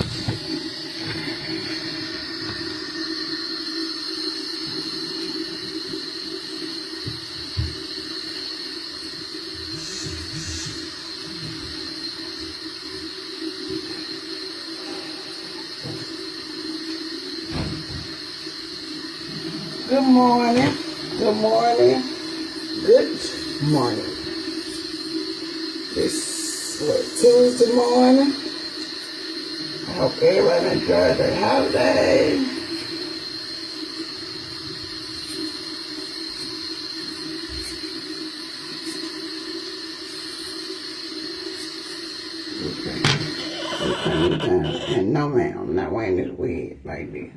Good morning. Good morning. Good morning. It's Tuesday morning. I hope everybody enjoyed their holiday. Okay. And no ma'am, I'm not wearing this wig like this.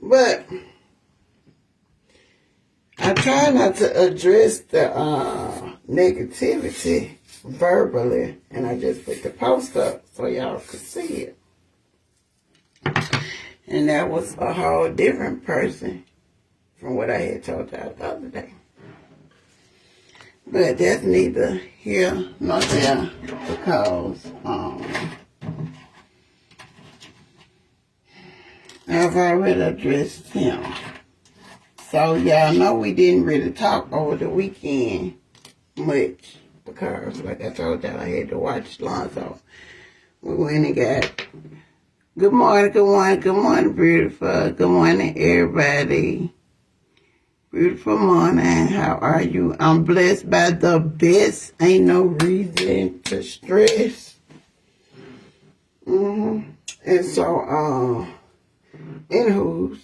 But I try not to address the negativity verbally, and I just put the post up so y'all could see it. And that was a whole different person from what I had told y'all the other day. But that's neither here nor there because I've already addressed him. So y'all know we didn't really talk over the weekend much because, like I told y'all, I had to watch Lonzo. We went and got good morning, beautiful. Good morning, everybody. Beautiful morning. How are you? I'm blessed by the best. Ain't no reason to stress. And so, anywho,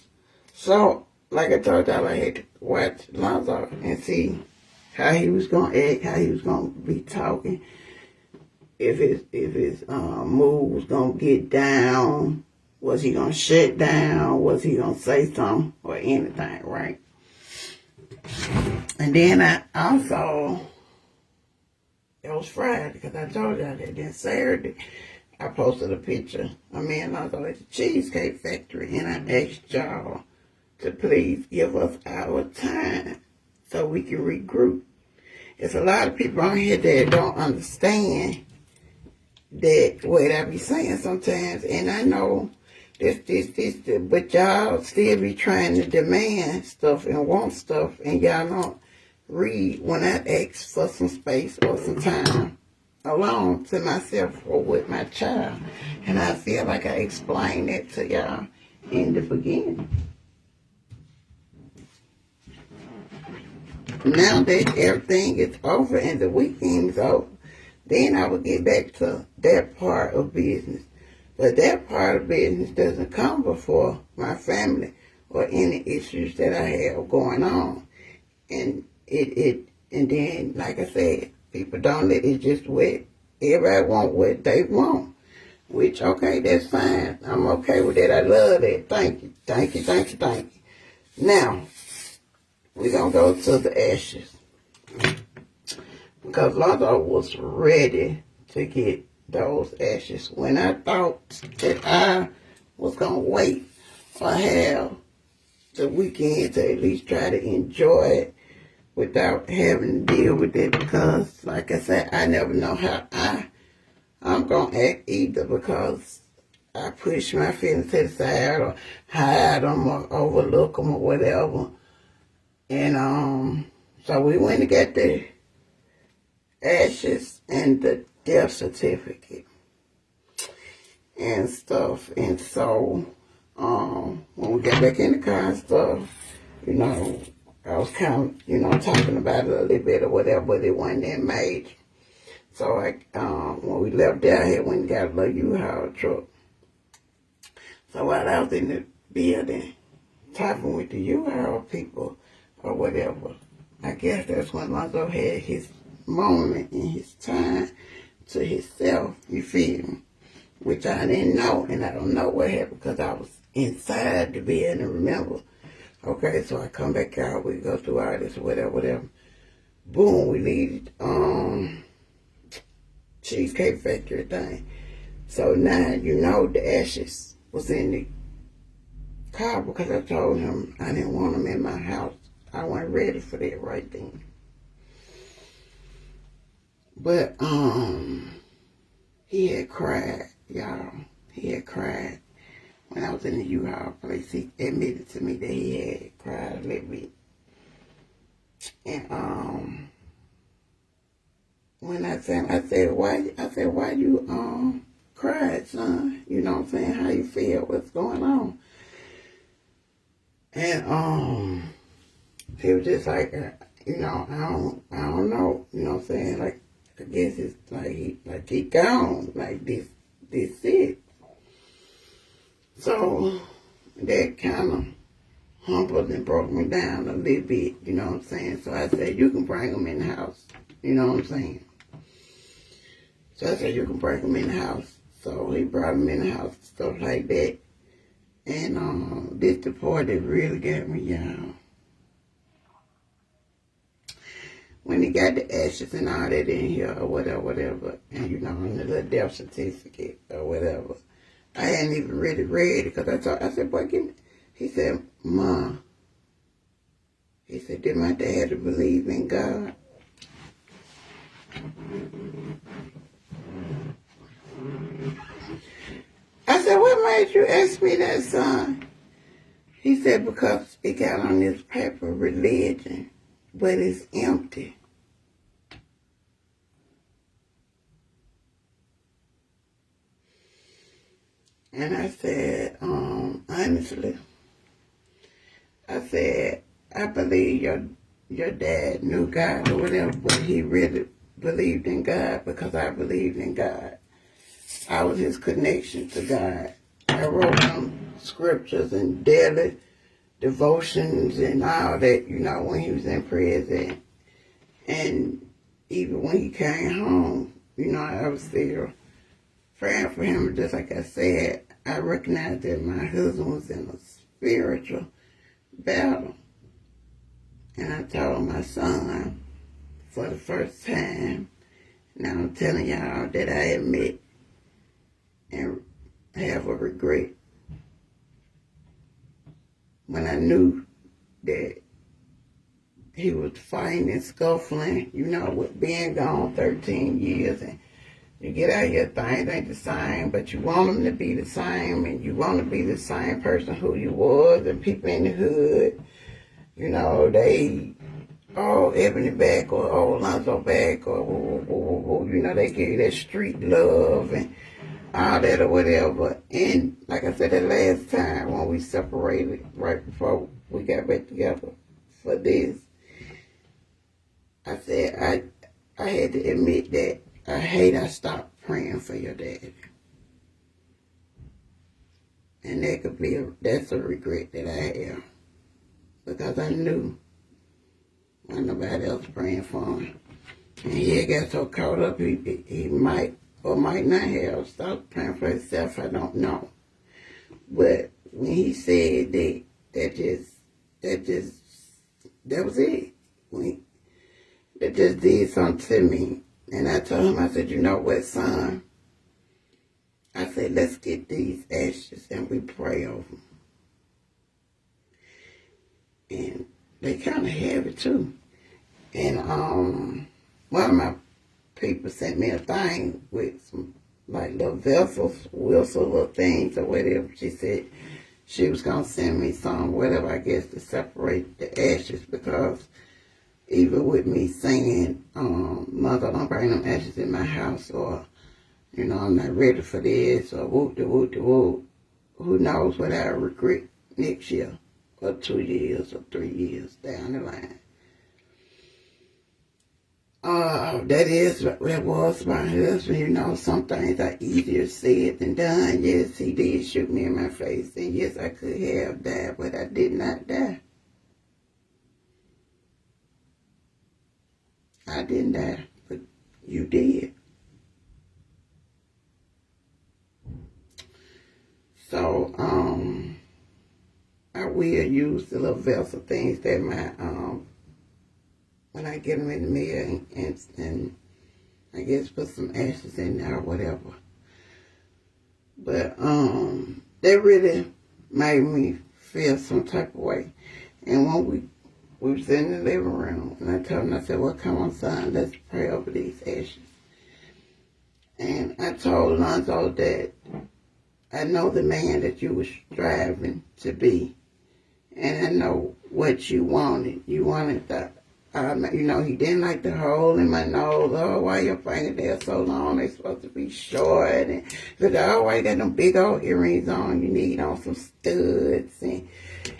so like I told y'all, I had to watch Lonzo and see how he was gonna act, how he was gonna be talking, if his mood was gonna get down, was he gonna shut down, was he gonna say something or anything, right? And then I also, it was Friday because I told y'all that. Then Saturday, I posted a picture of me and Lonzo at the Cheesecake Factory, and I asked y'all to please give us our time so we can regroup. There's a lot of people on here that don't understand that what I be saying sometimes, and I know this, but y'all still be trying to demand stuff and want stuff, and y'all don't read when I ask for some space or some time alone to myself or with my child. And I feel like I explained that to y'all in the beginning. Now that everything is over and the weekend is over, then I will get back to that part of business. But that part of business doesn't come before my family or any issues that I have going on. And and then, like I said, people don't let it just what everybody want what they want. Which, okay, that's fine. I'm okay with that. I love that. Thank you. Now, we're going to go to the ashes. Because Lonzo was ready to get those ashes. When I thought that I was going to wait or have the weekend to at least try to enjoy it without having to deal with it. Because, like I said, I never know how I'm going to act either because I push my feelings to the side or hide them or overlook them or whatever. And so we went and got the ashes and the death certificate and stuff. And so when we got back in the car and stuff, you know, I was kind of, you know, talking about it a little bit or whatever, but it wasn't that major. So when we left there, I had went and got a little U-Haul truck. So while I was in the building talking with the U-Haul people or whatever, I guess that's when Lonzo had his moment in his time to himself, you feel me? Which I didn't know, and I don't know what happened because I was inside the bed and remember. Okay, so I come back out, we go through all this, whatever. Boom, we leave Cheesecake Factory thing. So now, you know, the ashes was in the car because I told him I didn't want them in my house. I wasn't ready for that right then. But he had cried, y'all. He had cried when I was in the U-Haul place. He admitted to me that he had cried a little bit. And when I said, why you cried, son? You know what I'm saying? How you feel? What's going on? And he was just like, you know, I don't know. You know what I'm saying? Like, I guess it's like he gone. Like this it. So that kind of humbled and broke me down a little bit. You know what I'm saying? So I said, you can bring him in the house. You know what I'm saying? So I said, you can bring him in the house. So he brought him in the house, stuff like that. And this the part that really got me down. When he got the ashes and all that in here or whatever, and you know, on the little death certificate or whatever, I hadn't even really read it because I said, boy, give me. He said, Mom, he said, did my dad believe in God? I said, what made you ask me that, son? He said, because it got on this paper, religion, but it's empty. And I said, honestly, I said, I believe your dad knew God or whatever, but he really believed in God because I believed in God. I was his connection to God. I wrote some scriptures and daily devotions and all that, you know, when he was in prison. And even when he came home, you know, I was still praying for him. Just like I said, I recognized that my husband was in a spiritual battle. And I told my son for the first time, now I'm telling y'all that I admit and have a regret. When I knew that he was fighting and scuffling, you know, with being gone 13 years, and you get out here, things ain't the same, but you want them to be the same, and you want to be the same person who you was, and people in the hood, you know, they, Ebony back, or Lonzo back, or you know, they give you that street love, and all that or whatever. And like I said, the last time when we separated, right before we got back together for this, I said I had to admit that I stopped praying for your daddy. And that's a regret that I have. Because I knew wasn't nobody else praying for him. And he had got so caught up, he might or might not have stopped praying for himself, I don't know. But when he said that was it. That just did something to me. And I told him, I said, you know what, son? I said, let's get these ashes and we pray over them. And they kind of have it too. And one of my people sent me a thing with some like little vessels, whistle little things or whatever. She said she was gonna send me some, whatever, I guess, to separate the ashes, because even with me saying, Mother, don't bring them ashes in my house, or, you know, I'm not ready for this, or whoop-de-whoop-de-whoop, who knows what I regret next year, or 2 years, or 3 years down the line. That was my husband. You know, some things are easier said than done. Yes, he did shoot me in my face, and yes, I could have died, but I did not die. I didn't die, but you did. So, I will use the little vessel things that my, when I get them in the mail, and I guess put some ashes in there or whatever. But, that really made me feel some type of way. And when we was in the living room, and I told him, I said, well, come on, son, let's pray over these ashes. And I told Lonzo that I know the man that you were striving to be. And I know what you wanted. You wanted the, he didn't like the hole in my nose. Oh, why your fingernails so long? They supposed to be short. And but oh, why you got them big old earrings on? You need on some studs. And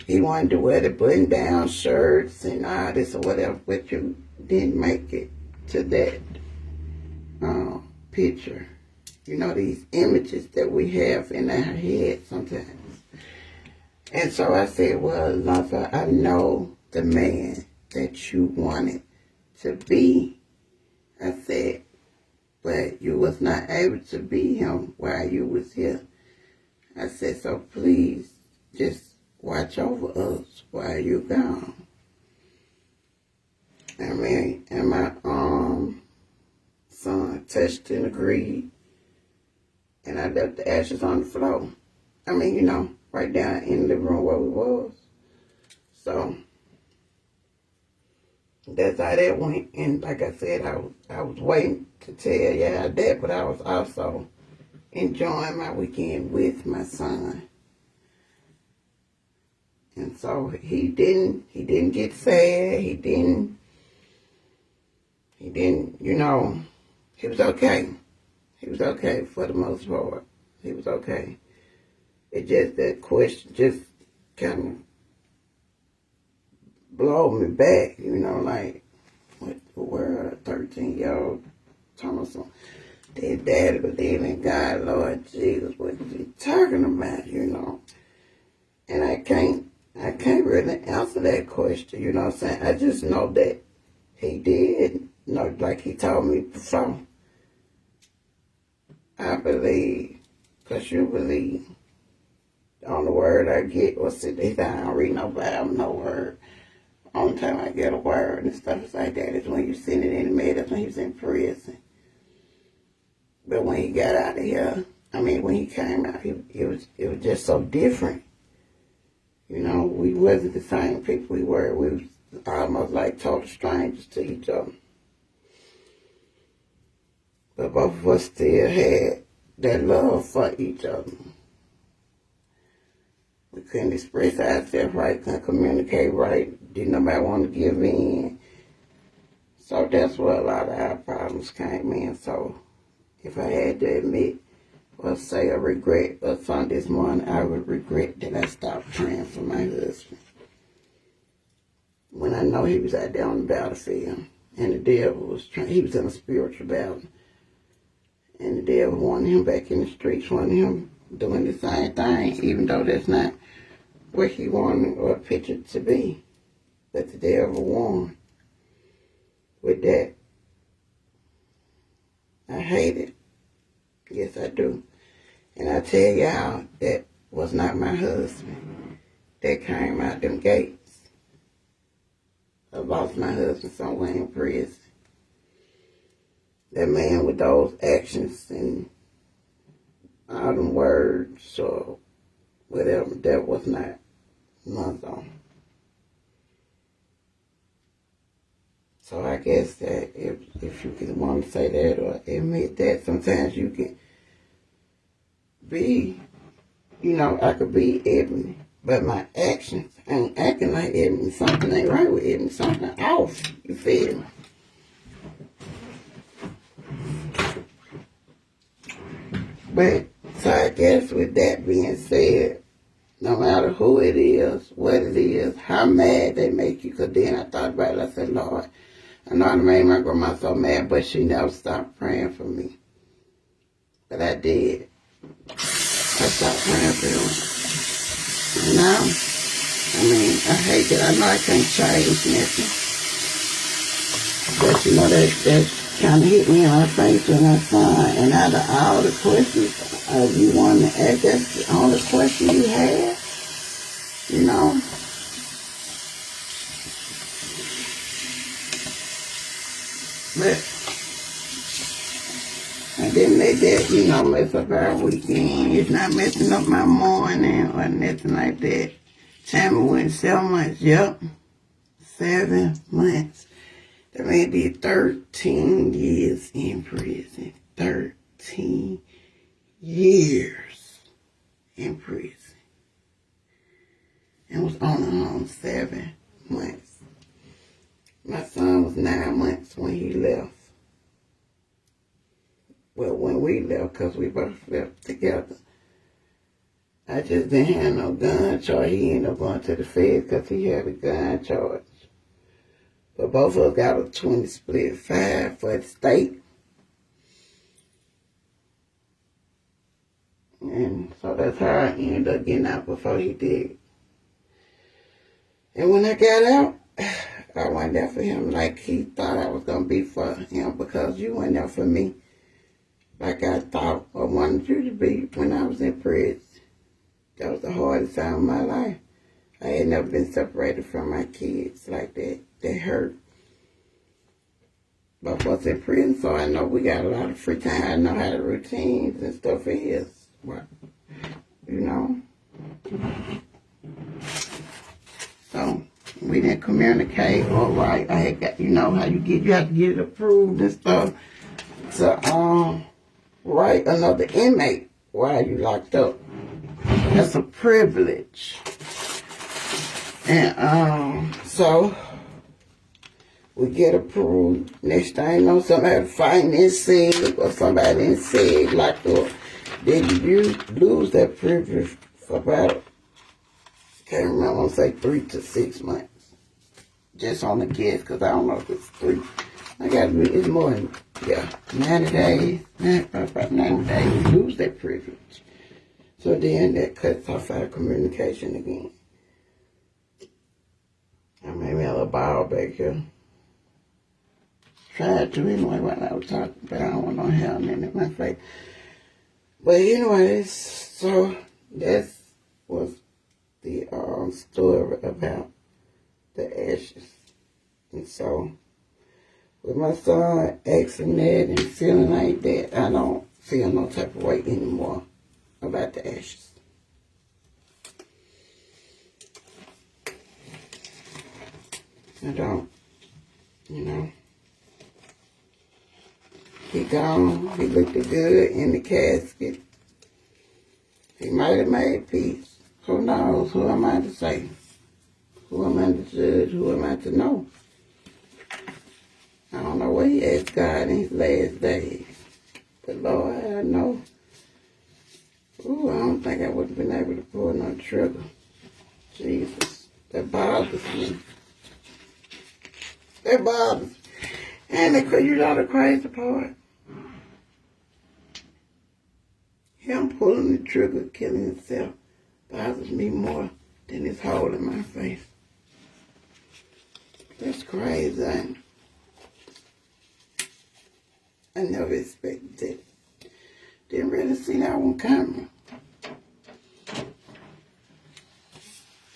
he wanted to wear the button-down shirts and all this or whatever. But you didn't make it to that picture. These images that we have in our head sometimes. And so I said, well, Lonzo, I know the man that you wanted to be. I said, but you was not able to be him while you was here. I said, so please just watch over us while you gone. And my son touched and agreed. And I left the ashes on the floor. Right down in the room where we was. So that's how that went. And like I said, I was waiting to tell y'all that, but I was also enjoying my weekend with my son. And so he didn't get sad. He was okay. He was okay for the most part. He was okay. It just, that question just kind of blow me back, like, what the world, a 13-year-old Thomason, their daddy believe in God, Lord Jesus, what is he talking about, And I can't really answer that question, you know what I'm saying? I just know that he did, like he told me before. I believe, because you believe. The only word I get was sit down. I don't read no Bible, no word. Only time I get a word and stuff like that is when you send it in the mail. That's when he was in prison. But when he got out of here, when he came out, it was just so different. We wasn't the same people we were. We was almost like total strangers to each other. But both of us still had that love for each other. We couldn't express ourselves right, couldn't communicate right, didn't nobody want to give in. So that's where a lot of our problems came in. So if I had to admit or say a regret or something this morning, I would regret that I stopped praying for my husband. When I know he was out there on the battlefield and the devil was he was in a spiritual battle. And the devil wanted him back in the streets, wanted him doing the same thing, even though that's not what he wanted or pictured to be. But the devil won with that. I hate it. Yes, I do. And I tell y'all, that was not my husband that came out them gates. I lost my husband somewhere in prison. That man with those actions and all them words or whatever, that was not Lonzo. So I guess that if you can want to say that or admit that, sometimes you can be, I could be Ebony, but my actions ain't acting like Ebony. Something ain't right with Ebony, something off, you feel me? But, so I guess with that being said, no matter who it is, what it is, how mad they make you, because then I thought about it, I said, Lord, I know I made my grandma so mad, but she never stopped praying for me. But I did. I stopped praying for him. And now, I hate that. I know I can't change nothing. But that kind of hit me in my face when I saw it. And out of all the questions you want to ask, that's the only question you have, But I didn't let that, mess up our weekend. It's not messing up my morning or nothing like that. Tammy went 7 months. Yep. 7 months. The man did 13 years in prison. 13. 14 years in prison and was on the home 7 months. My son was 9 months when he left. Well, when we left, because we both left together. I just didn't have no gun charge. He ended up going to the feds because he had a gun charge. But both of us got a 20 split 5 for the state. And so that's how I ended up getting out before he did. And when I got out, I wasn't there for him like he thought I was going to be for him, because you weren't there for me like I thought or wanted you to be when I was in prison. That was the hardest time of my life. I had never been separated from my kids like that. That hurt. Both of us in prison, so I know we got a lot of free time. I know how the routines and stuff is. Well, you know. So we didn't communicate all right. I had got, you know how you have to get it approved and stuff to write another inmate while you locked up. That's a privilege. And so we get approved. Next thing you know, somebody fighting inside or somebody inside locked up. Then you lose that privilege for about, can't remember, I want to say 3 to 6 months. Just on the guess, because I don't know if it's 3. I got to be, it's more than, 90 days. About 90 days, you lose that privilege. So then that cuts off our communication again. I made me a little ball back here. Tried to anyway when I was talking, but I don't want no hair in my face. But anyways, so that was the story about the ashes. And so with my son asking that and feeling like that, I don't feel no type of way anymore about the ashes. I don't, you know. He gone. He looked good in the casket. He might have made peace. Who knows? Who am I to say? Who am I to judge? Who am I to know? I don't know what he asked God in his last days. But Lord, I know. Ooh, I don't think I would have been able to pull no trigger. Jesus. That bothers me. That bothers me. And you know the crazy part? Him pulling the trigger, killing himself, bothers me more than his hole in my face. That's crazy, ain't it? I never expected it. Didn't really see that one coming.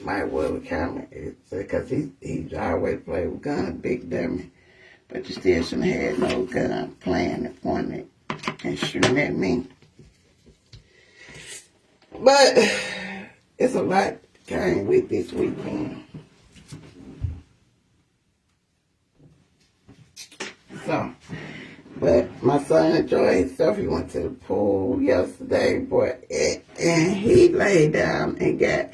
Might well be coming, because he always played with guns, big dummy. But you still shouldn't have had no gun playing and pointing and shooting at me. But it's a lot came with this weekend. So, but my son enjoyed himself. He went to the pool yesterday, boy, and he laid down and got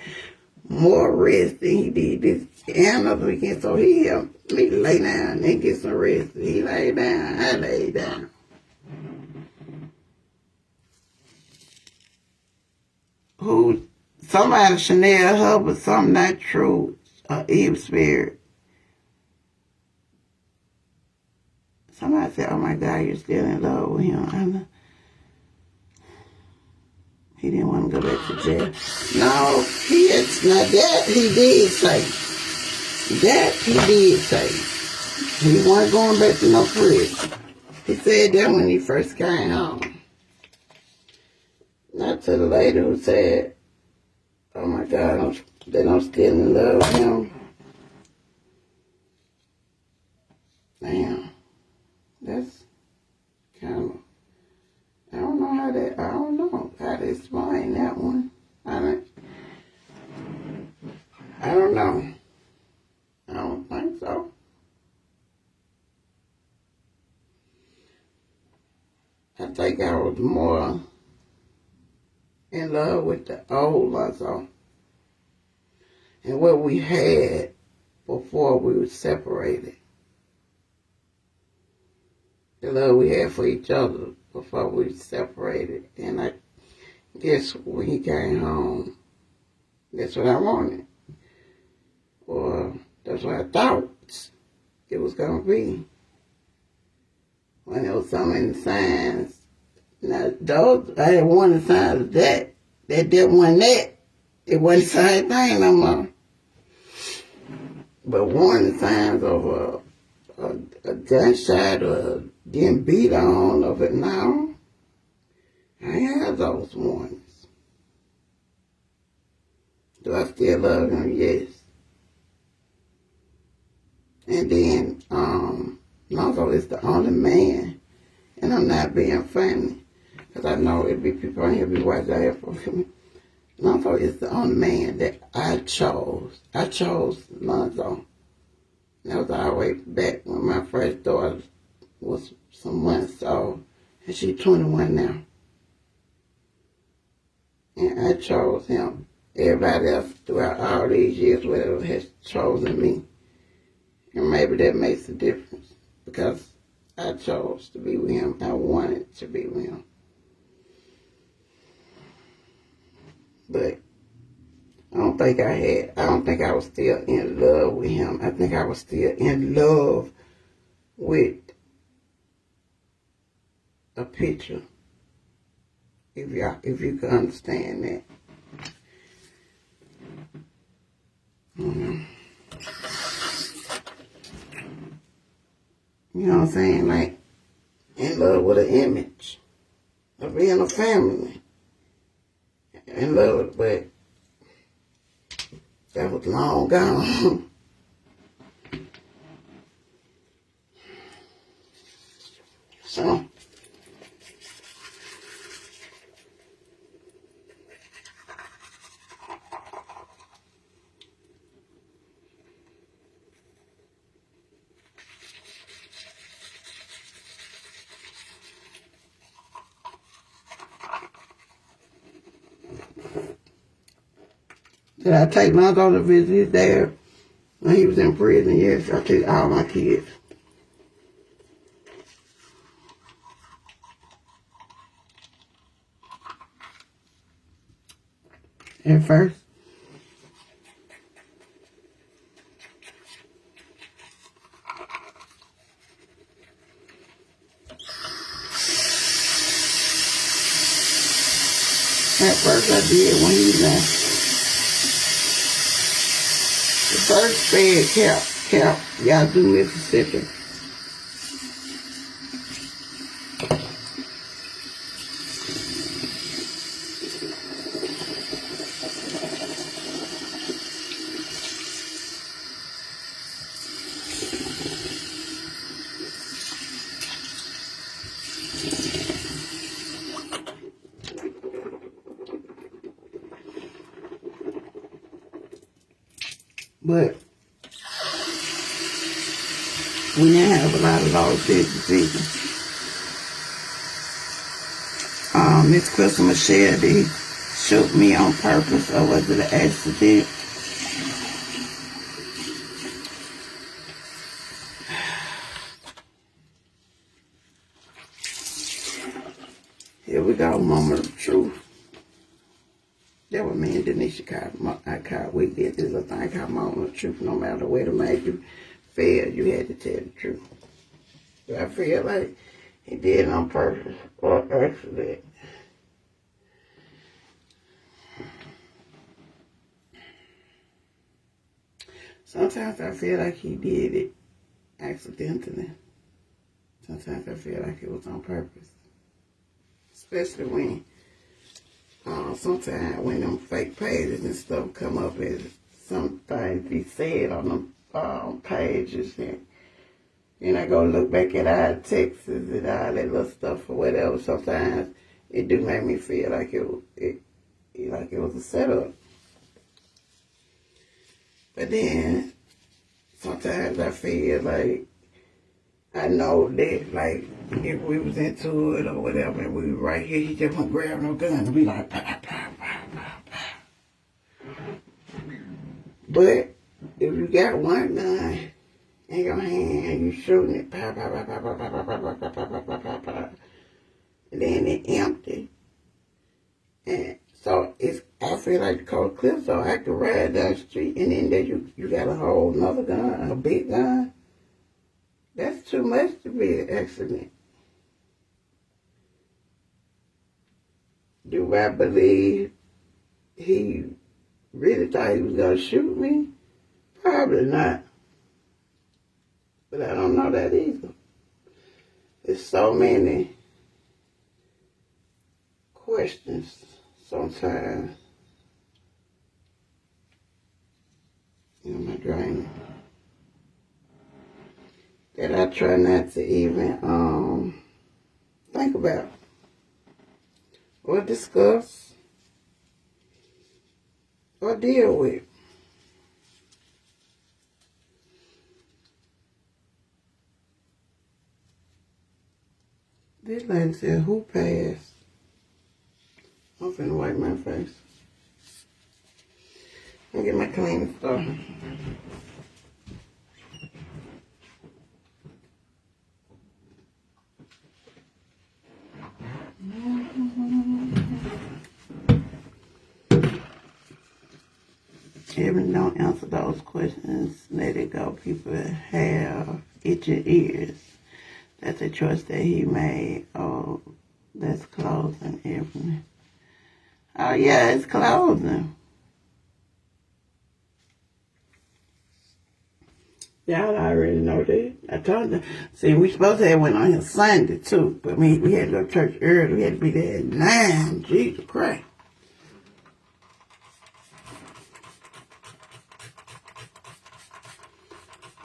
more rest than he did this another weekend. So he helped me lay down and get some rest. He laid down, I laid down. Somebody Chanel Hubbard, something not true, Eve Spirit. Somebody said, oh my God, you're still in love with him. He didn't want to go back to jail. No, that he did say. That he did say. He wasn't going back to no prison. He said that when he first came home. Not to the lady who said, oh my God, that I'm still in love with him. Damn. That's kind of, I don't know how to explain that one. I don't know. I don't think so. I think I was more in love with the old Lonzo and what we had before we were separated. The love we had for each other before we were separated. And I guess when he came home, that's what I wanted. Or that's what I thought it was going to be. When there was so many signs. Now, those, I had one sign of that. That wasn't that. It wasn't the same thing no more. But warning signs of a gunshot or getting beat on of it now, I ain't had those warnings. Do I still love him? Yes. And then, Lonzo is the only man, and I'm not being funny, because I know it'd be people on here be watching out here for me. Lonzo is the only man that I chose. I chose Lonzo. That was all the way back when my first daughter was some months old, and she's 21 now. And I chose him. Everybody else throughout all these years, whatever, has chosen me. And maybe that makes a difference, because I chose to be with him. I wanted to be with him. But I don't think I was still in love with him. I think I was still in love with a picture. If you can understand that. You know what I'm saying? Like, in love with an image of being a family. In love, but that was long gone. So, did I take Lonzo to visit his dad when he was in prison? Yes, I took all my kids. At first. At first I did when he left. The first bed kept Yazoo, Mississippi. But we didn't have a lot of those decisions. Miss Crystal Michelle, did he shoot me on purpose, or was it an accident? Here we go, moment of truth. That was me and Denisha called. We did this little thing called moment of truth. No matter where to make you feel, you had to tell the truth. Do I feel like he did it on purpose or accident? Sometimes I feel like he did it accidentally. Sometimes I feel like it was on purpose. Especially when, sometimes when them fake pages and stuff come up and some things be said on them pages, and I go look back at our texts and all that little stuff or whatever. Sometimes it do make me feel like it was a setup. But then sometimes I feel like I know that, like, if we was into it or whatever, and we were right here, he just wouldn't grab no gun and be like, pow, pow, pow, pow, pow. But if you got one gun in your hand and you shooting it, pow, pow, pow, pow, pow, pow, pow, pow, pow, pow, pow, pow, pow, pow, and then it empty. And so I feel like the cold clip, so I can ride down the street and then there you got a whole another gun, a big gun. That's too much to be an accident. Do I believe he really thought he was going to shoot me? Probably not. But I don't know that either. There's so many questions sometimes. My draining. That I try not to even think about or discuss or deal with. This lady said, who passed? I'm finna wipe my face. I'll get my cleaning stuff. Kevin, don't answer those questions. Let it go. People have itching ears. That's a choice that he made. Oh, that's closing, Evelyn. Oh, yeah, it's closing. Y'all already know that. I told them. See, we supposed to have went on here Sunday, too. But we had to go to church early. We had to be there at 9. Jesus Christ.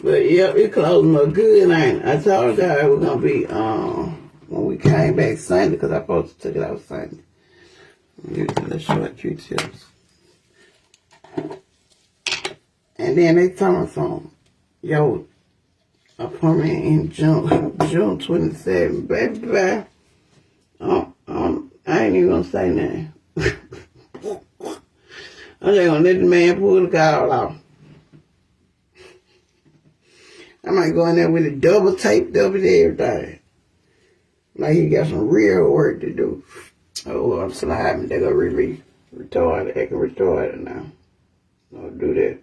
But, yeah, it closed up good, ain't it? I told y'all it was going to be when we came back Sunday, because I supposed to take it out Sunday. Give it the short tree tips. And then they told me something. Yo, appointment in June 27th. Baby, I ain't even gonna say nothing. I'm just gonna let the man pull the gall off. I might go in there with a double tape, double everything. Like he got some real work to do. Oh, I'm sliding. They're gonna really retarded. They can retarded now. Don't do that.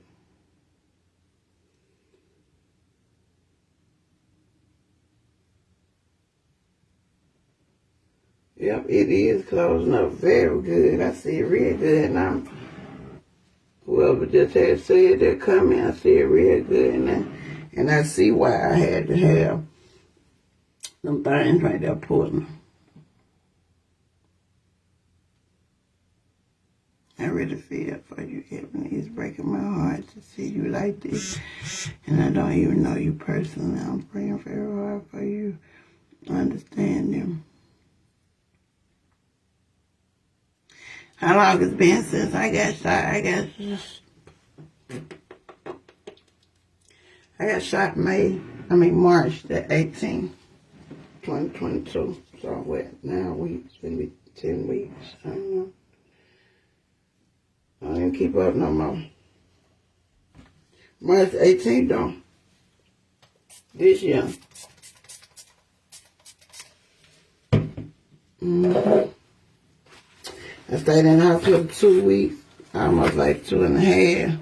Yep, it is closing up very good. I see it real good now. Whoever just had said they're coming, I see it real good now. And I see why I had to have them things right there pulling. I really feel for you, Ebony. It's breaking my heart to see you like this. And I don't even know you personally. I'm praying very hard for you. I understand them. How long it's been since I got shot? I got shot March the 18th, 2022. So what, 9 weeks, maybe 10 weeks, I don't know. I didn't keep up no more. March the 18th though. This year. I stayed in the hospital 2 weeks, almost like 2.5.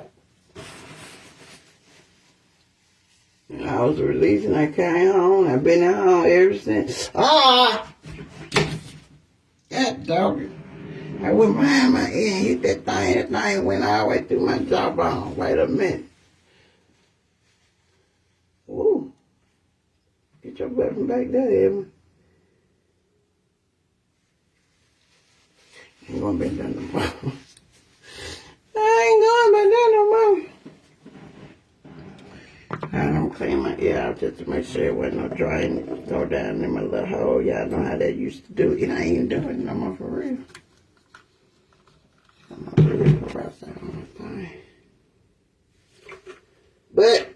I was released and I came home. I've been at home ever since. God dog. I went behind my ear and hit that thing. That thing went all the way through my jawbone. Wait a minute. Ooh. Get your butt from back there, Evan. I ain't gonna be done no more. I ain't going back there no more. I don't clean my ear out just to make sure it wasn't no drain go down in my little hole. Y'all know how that used to do it. I ain't doing it no more for real. I'm not really about that thing. But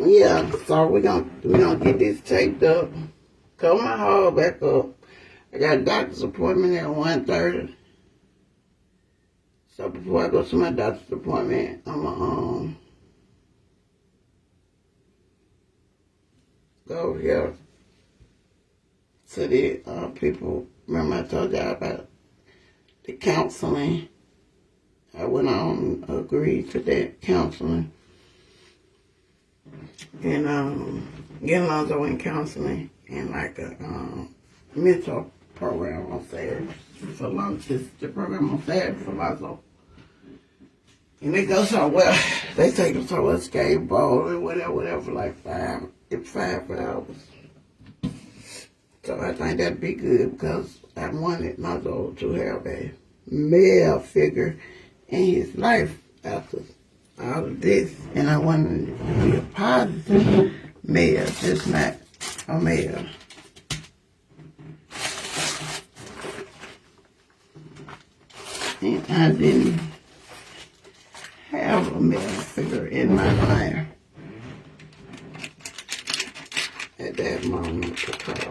Yeah, so we gonna get this taped up. Cover my hall back up. I got a doctor's appointment at 1:30. So before I go to my doctor's appointment, I'm go over here to the people. Remember I told y'all about the counseling. I went on, agreed to that counseling. And getting also in counseling and like a mentor program on Saturday for lunch. It's the program on Saturday for Lazo. And they go so well. They take them to a skateboard and whatever for like 5 hours. So I think that'd be good because I wanted Lazo to have a male figure in his life after all of this. And I wanted it to be a positive male, just not a male. And I didn't have a male figure in my life at that moment because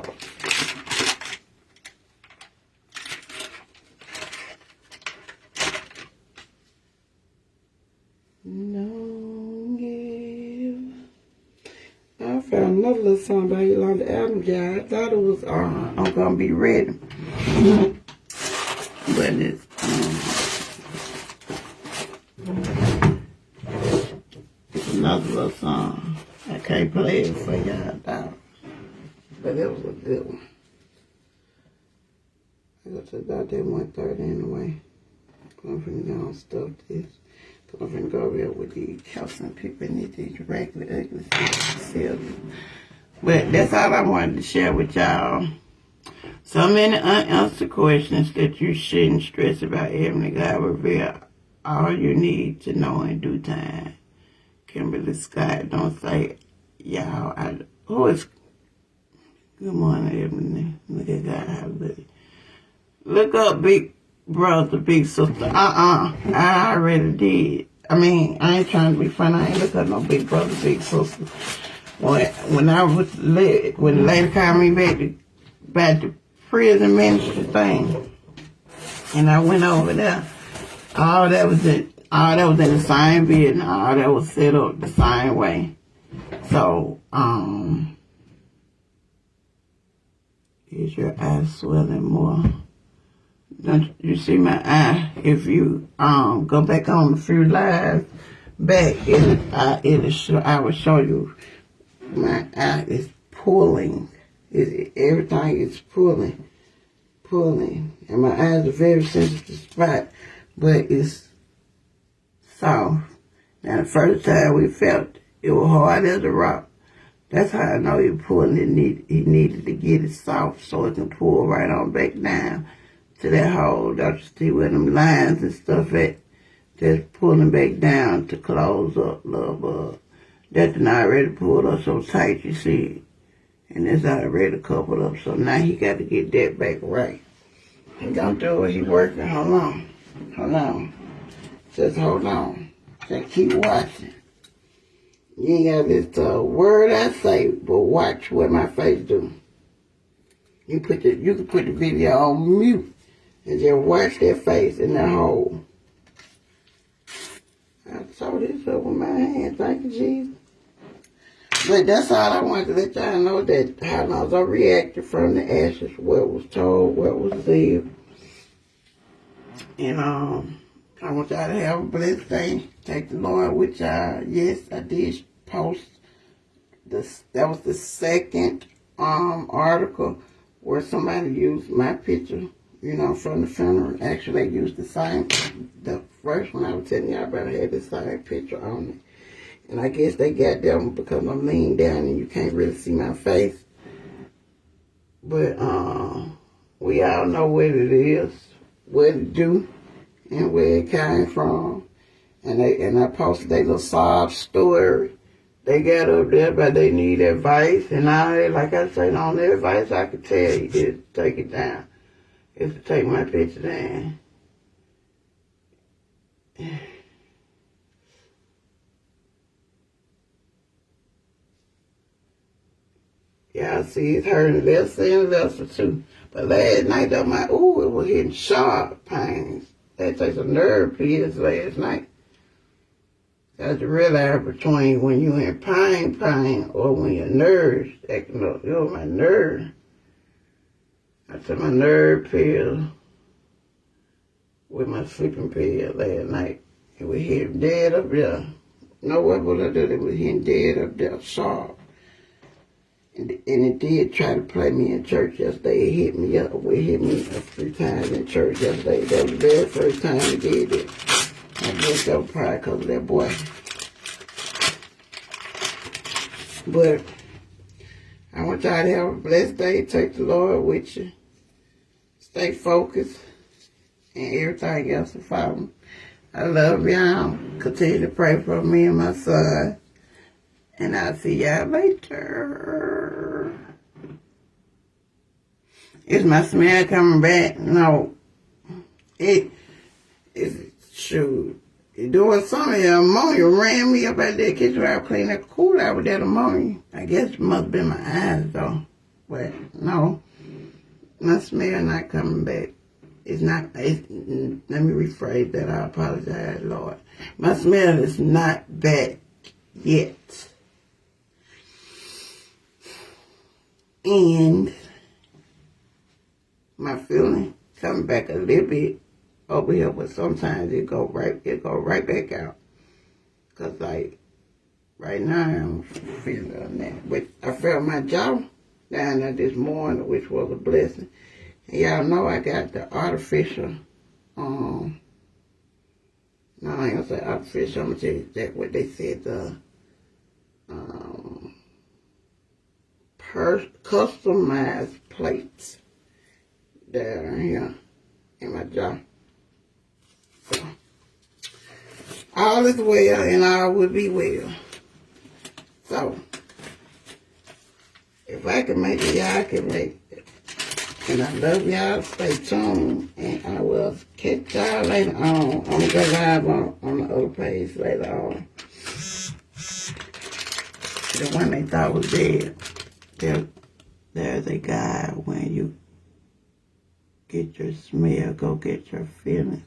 I found another little song by Yolanda Adams, y'all. I thought it was I'm Gonna Be Ready. But it's another little song. I can't play it for y'all, dog. But it was a good one. I go to the doctor at 1:30 anyway. I'm finna go and stuff this. I'm finna go over here with these counseling people and these regular ugly cells. But that's all I wanted to share with y'all. So many unanswered questions that you shouldn't stress about. Heavenly God will reveal all you need to know in due time. Kimberly Scott, don't say, y'all. Who is? Good morning, Heavenly. Look at God, hallelujah. Look up, big brother, big sister. I already did. I mean, I ain't trying to be funny. I ain't look up no big brother, big sister. When I was when the lady called me back to prison ministry thing, and I went over there, all that was in the same building. All that was set up the same way. So, is your eye swelling more? Don't you see my eye? If you go back on a few lives back, I will show you my eye is pulling. Everything is pulling, and my eyes are very sensitive spot, but it's soft. Now the first time we felt it was hard as a rock. That's how I know he pulling. He needed to get it soft so it can pull right on back down to that hole. Don't you see where them lines and stuff at? Just pulling back down to close up, love. That's not already pulled up so tight, you see. And it's already coupled up, so now he got to get that back right. He gonna do it, he working. Hold on. Just hold on. Just keep watching. You ain't got this word I say, but watch what my face do. You can put the video on mute and just watch that face in that hole. I saw this up with my hand, thank you, Jesus. But that's all I wanted to let y'all know, that how Lazo reacted from the ashes, what was told, what was said. And I want y'all to have a blessed day. Take the Lord with y'all. Yes, I did post this. That was the second article where somebody used my picture, from the funeral. Actually, they used the first one I was telling y'all about had the same picture on it. And I guess they got them because I'm leaning down and you can't really see my face. But we all know what it is, what it do, and where it came from. And I posted their little sob story. They got up there, but they need advice. And like I said, the only advice I could tell you is to take it down. Is to take my picture down. Y'all see it's hurting lesser and lesser too. But last night, though, it was hitting sharp pains. That takes a nerve pills last night. That's the realize between when you in pain, or when your nerves acting up. It was my nerve. I took my nerve pill with my sleeping pill last night. It was hitting dead up there. No, what was I doing? It was hitting dead up there, sharp. And it did try to play me in church yesterday. It hit me up. It hit me 3 times in church yesterday. That was the very first time it did it. I guess that was probably because of that boy. But I want y'all to have a blessed day. Take the Lord with you. Stay focused. And everything else will follow. I love y'all. Continue to pray for me and my son. And I'll see y'all later. Is my smell coming back? No. It's shoot. It doing something. The ammonia ran me up out there kitchen where I cleaned that cool out with that ammonia. I guess it must have been my eyes though. But no. My smell not coming back. It's not, let me rephrase that. I apologize, Lord. My smell is not back yet. And my feeling coming back a little bit over here, but sometimes it go right back out. Cause like right now I'm feeling that. But I felt my jaw down there this morning, which was a blessing. And y'all know I got the artificial, no, I ain't gonna say artificial, I'm gonna tell you exactly what they said, the customized plates down here in my jaw. So, all is well and all will be well. So, if I can make it, y'all can make it. And I love y'all. Stay tuned. And I will catch y'all later on. I'm going to go live on the other page later on. The one they thought was dead. There's a guy when you get your smell, go get your feelings.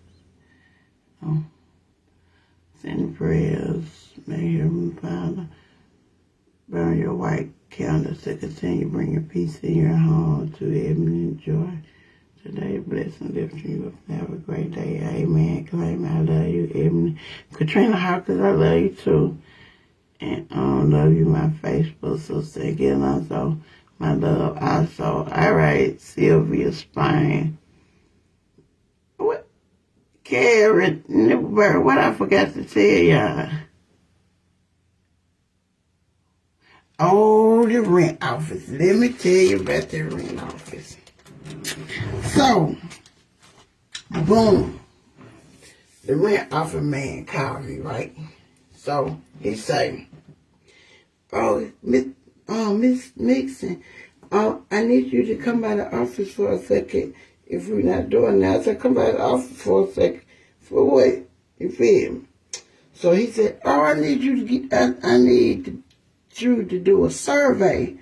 Send prayers, may Heavenly Father burn your white candles to continue bringing peace in your home to heaven and joy. Today, bless and lift you up. Have a great day. Amen. Claim I love you, Ebony. Katrina Hawkins, I love you too. And I love you, my Facebook sister. Again, also, my love also. All right, Sylvia Spain. What? Karen Nippleberg, what I forgot to tell y'all. Oh, the rent office. Let me tell you about the rent office. So, boom. The rent office man called me, right? So, he say, oh, Miss Mixon, I need you to come by the office for a second. If we're not doing that, I said, come by the office for a second. For what? You feel me? So he said, oh, I need you to get, I need you to do a survey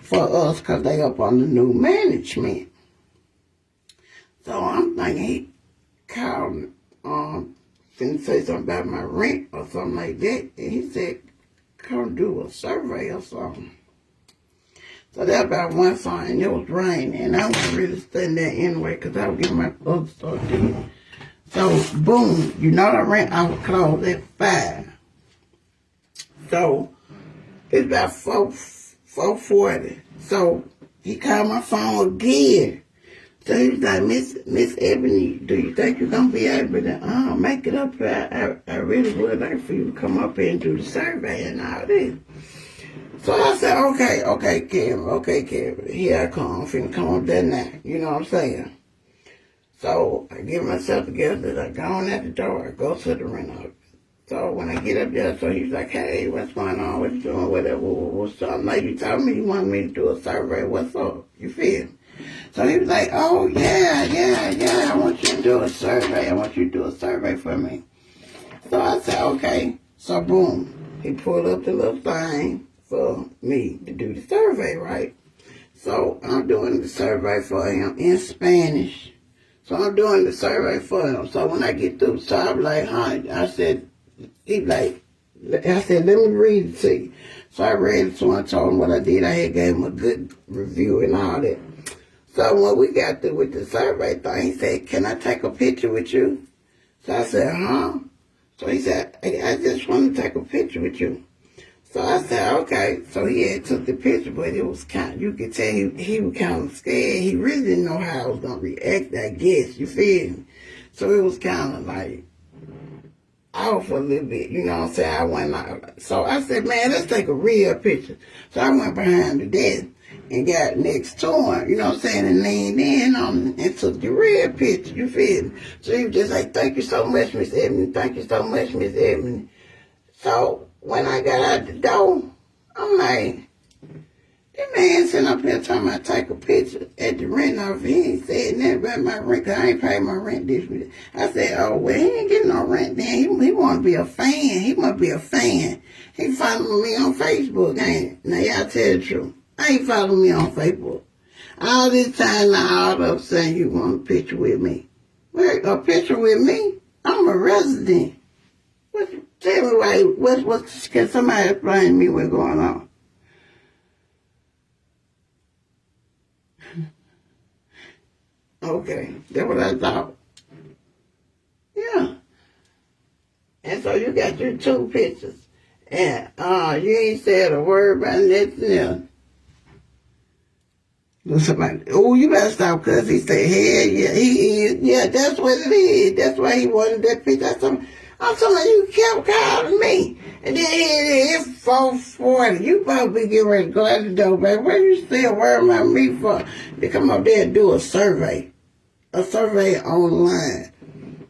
for us because they up on the new management. So I'm thinking he called me, finna say something about my rent or something like that. And he said, come do a survey or something. So that about one song, and it was raining, and I wasn't really studying that anyway because I was getting my other stuff done. So, boom, you know the rent I was closed at 5. So, it's about 4:40. So, he called my phone again. So he was like, Miss Ebony, do you think you're going to be able to make it up here? I really would like for you to come up here and do the survey and all this. So I said, okay, Kevin, here I come. I'm finna come up there now. You know what I'm saying? So I get myself together. I go on at the door. I go to the rent office. So when I get up there, so he's like, hey, what's going on? What you doing? Whatever. What's up? Like, you told me you wanted me to do a survey. What's up? You feel me? So he was like, oh, yeah. I want you to do a survey. I want you to do a survey for me. So I said, okay. So boom. He pulled up the little thing for me to do the survey, right? So I'm doing the survey for him in Spanish. So I'm doing the survey for him. So when I get through, so I'm like, I said, I said, let me read it to you. So I read it to him, I told him what I did. I had gave him a good review and all that. So when we got through with the survey thing, he said, can I take a picture with you? So I said, huh? So he said, I just want to take a picture with you. So I said, okay. So he had took the picture, but it was you could tell he was kind of scared. He really didn't know how I was going to react, I guess. You feel me? So it was kind of like off a little bit, you know what I'm saying? I went out. So I said, man, let's take a real picture. So I went behind the desk and got next to him, you know what I'm saying, and leaned in on him and took the real picture, you feel me? So he was just like, thank you so much, Miss Ebony. Thank you so much, Miss Ebony. So when I got out the door, I'm like, that man sitting up here talking about take a picture at the rent office. He ain't said nothing about my rent because I ain't paid my rent this week. I said, oh, well, he ain't getting no rent then. He want to be a fan. He must be a fan. He following me on Facebook, ain't it? Now, y'all tell the truth. I ain't following me on Facebook. All this time now, all of a sudden, you want a picture with me. Wait, a picture with me? I'm a resident. Tell me why, can somebody explain to me what's going on? Okay, that's what I thought. Yeah. And so you got your two pictures. And you ain't said a word about nothing else. Somebody, oh, you better stop, cuz he said, hell yeah, he is. Yeah, that's what it is. That's why he wanted that picture. I'm talking about you kept calling me. And then it's 4:40. You probably get ready to go out the door, baby. What you still worrying about me for? To come up there and do a survey. A survey online.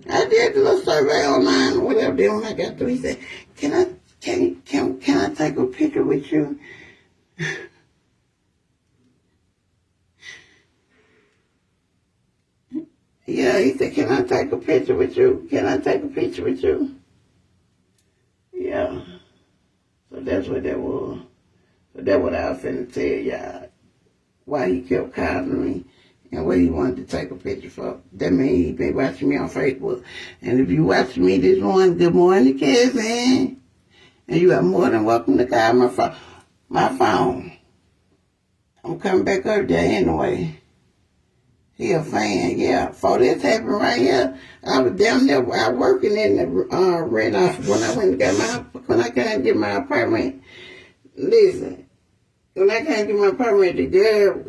I did a little survey online or whatever. Then when I got through, he said, can I take a picture with you? Yeah, he said, can I take a picture with you? Can I take a picture with you? Yeah. So that's what that was. So that's what I was finna tell y'all. Why he kept calling me and what he wanted to take a picture for. That means he been watching me on Facebook. And if you watch me this morning, good morning, Kevin. And you are more than welcome to call my phone. I'm coming back up there anyway. He a fan, yeah. Before this happened right here, I was down there working in the rent office when I went and when I came to get my apartment. Listen, when I came to get my apartment, the girl,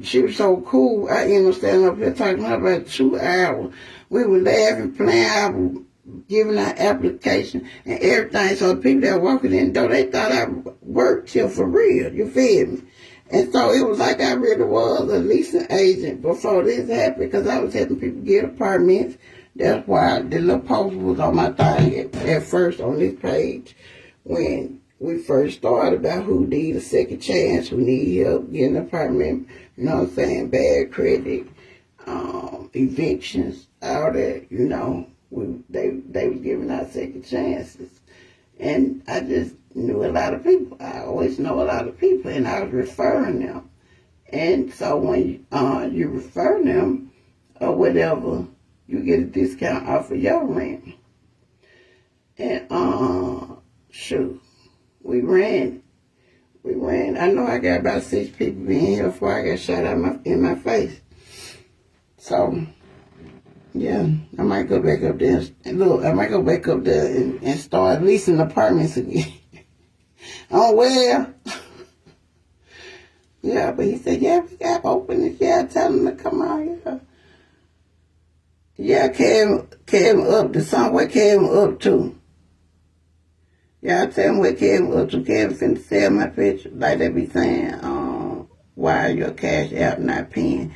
she was so cool. I ended up standing up here talking to her about 2 hours. We were laughing, playing, I was giving her application and everything. So the people that were walking in the door, they thought I worked here for real. You feel me? And so it was like I really was a leasing agent before this happened because I was helping people get apartments. That's why the little post was on my thing at first on this page when we first started about who need a second chance, who need help getting an apartment, you know what I'm saying, bad credit, evictions, all that, you know. They was giving out second chances. And I just knew a lot of people. I always know a lot of people, and I was referring them. And so when you refer them or whatever, you get a discount off of your rent. And shoot, we ran. I know I got about 6 people in here before I got shot out in my face. So yeah, I might go back up there and look. I might go back up there and start leasing apartments again. Oh well. Yeah, but he said, yeah, we got openings. Yeah, tell him to come on. Yeah, yeah, came up to somewhere. Came up to. Yeah, I tell him what came up to. Kevin finna sell my picture, like they be saying. Why your cash out not paying?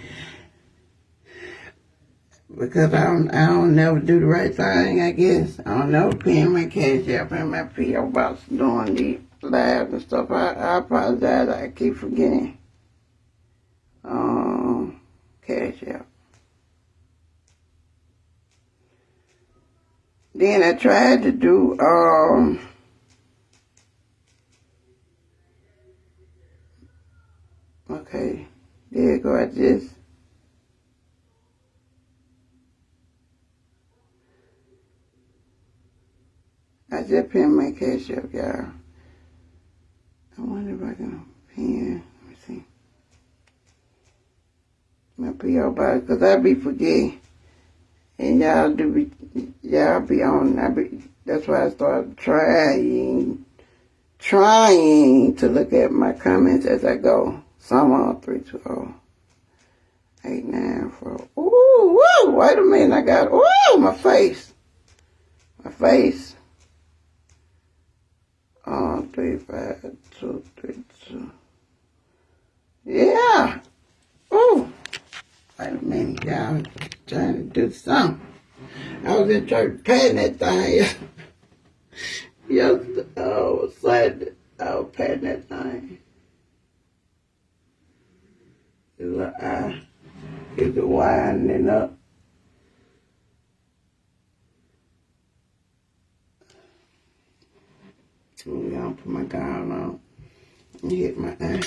Because I don't never do the right thing, I guess. I don't never pay my cash out and my P.O. box doing these lives and stuff. I apologize. I keep forgetting. Cash out. Then I tried to do, okay. There you go. I just pinned my cash up, y'all. I wonder if I can pin. Let me see. My P.O. box, because I be forgetting. And y'all be on. That's why I started trying to look at my comments as I go. Someone 320-894. Ooh, woo, wait a minute, I got, ooh, my face. 35232. Yeah. Ooh. Wait a minute, y'all. Trying to do something. I was in church patting that thing. Yesterday, Saturday, I was patting that thing. It's winding up. I'm gonna put my gown on. Hit my eye. I'm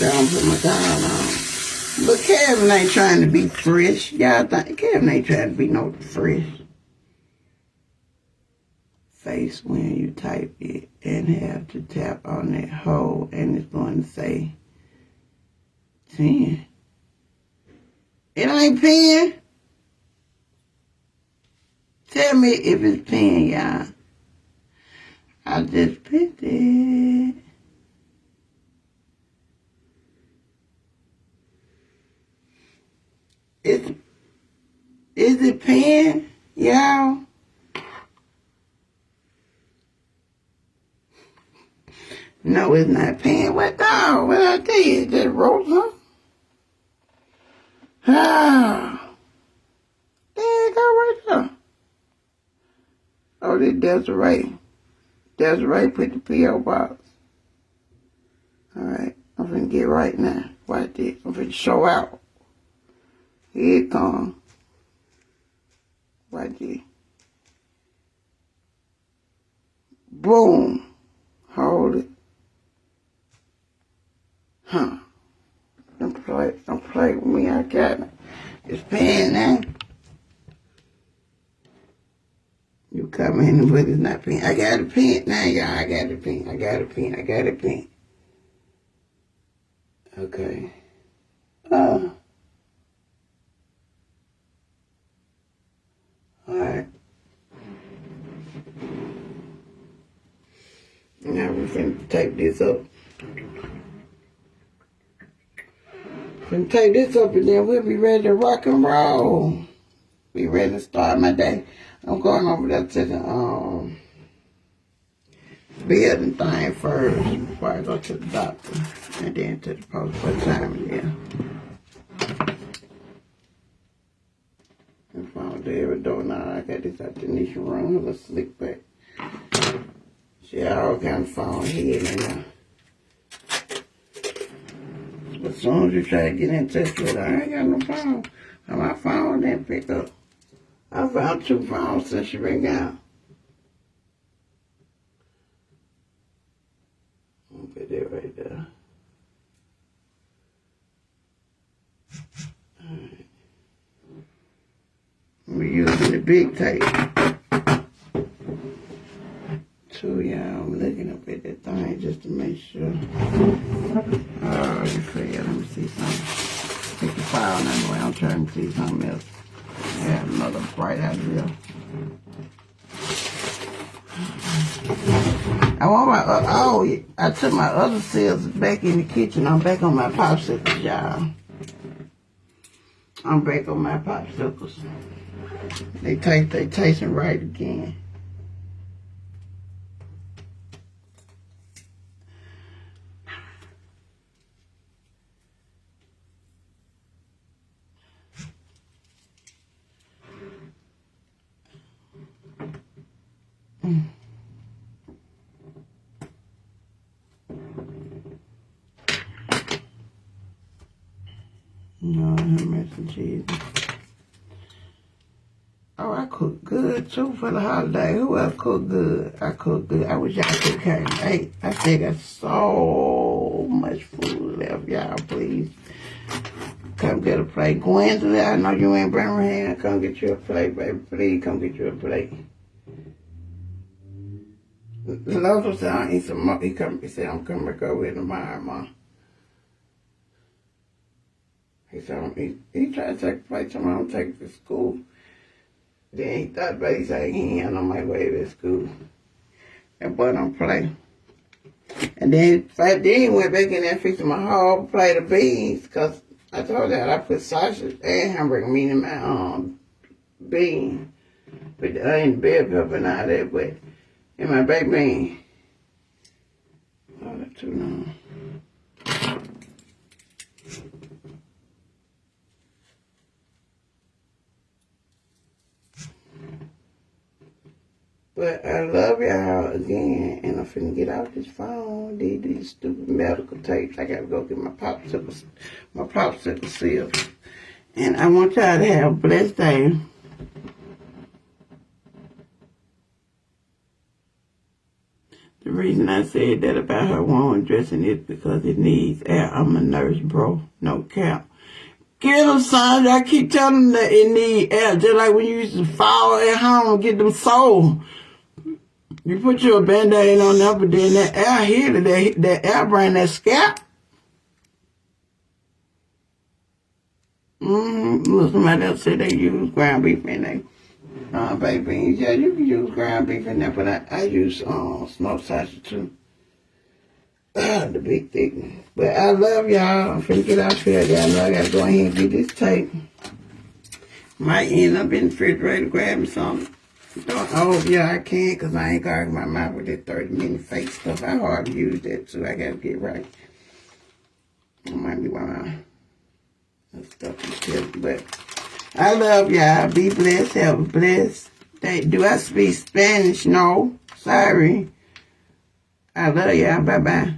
gonna put my gown on. But Kevin ain't trying to be fresh. Y'all think Kevin ain't trying to be no fresh. Face when you type it and have to tap on that hole and it's going to say 10. It ain't pen. Tell me if it's pen, y'all. I just picked it. Is it pen, y'all? No, it's not pen. What dog? What I tell you? It just wrote something. Ah. There you go right there. Oh, this Desiree. Desiree put the P.O. box. Alright. I'm finna get right now. Watch this. I'm finna show out. Here it comes. Watch this. Boom. Hold it. Huh. Don't play with me. I got it. It's pen now. You come in, but it's not pen. I got a pen now, y'all. I got a pen. Okay. Alright. Now we're finna take this up. And then we'll be ready to rock and roll. Be ready to start my day. I'm going over there to the building thing first before I go to the doctor. And then to the post for time, yeah. I found the every door now. I got this out the niche room. Let's slick back. She had all kind of phone here and there. But as soon as you try to get in touch with her, I ain't got no phone. And my phone didn't pick up. I found 2 phones since she been gone. I'll put that right there. Alright. We're using the big tape. 2, y'all. I'm looking up at that thing just to make sure. Oh, you failed. Let me see something. Take the file anyway. I'm trying to see something else. I have another bright idea. I want my, I took my other cells back in the kitchen. I'm back on my popsicles, y'all. I'm back on my popsicles. They tasting right again. No, I'm missing Jesus. Oh, I cook good too for the holiday. Who else cook good? I cook good. I wish y'all could carry me. Hey, I still got so much food left, y'all. Please come get a plate. Gwendolyn, I know you ain't Birmingham. Come get you a plate, baby. Please come get you a plate. The local said I eat some more. He said I'm coming back over here tomorrow, Mom. He said he tried to take a plate tomorrow, I'm take it to school. Then he thought about it, he said he ain't on my way to school. That boy don't play. And then he went back in there and fixed my whole plate of beans, because I told that I put sausage and hamburger meat in my bean. Put the onion, bell pepper and all that, but in my baked bean. Oh, that's too long. But I love y'all again, and I'm finna get off this phone. These stupid medical tapes. I gotta go get my popsicle seals. And I want y'all to have a blessed day. The reason I said that about her wound dressing is because it needs air. I'm a nurse, bro. No cap. Get them, son. I keep telling them that it need air. Just like when you used to fall at home and get them sore. You put your Band-Aid on there, but then that air here, that air bring that scalp. Look, somebody else said they use ground beef in there. Baked beans. Yeah, you can use ground beef in there, but I use smoked sausage too. The big thick one. But I love y'all. I'm finna get out here. Y'all know I gotta go ahead and get this tape. Might end up in the refrigerator grabbing something. Yeah, I can't, because I ain't guarding my mouth with that 30-minute fake stuff. I hardly use that too. I gotta get right. That might be why that stuff is killed. But I love y'all. Be blessed. Have a blessed day. Do I speak Spanish? No. Sorry. I love y'all. Bye-bye.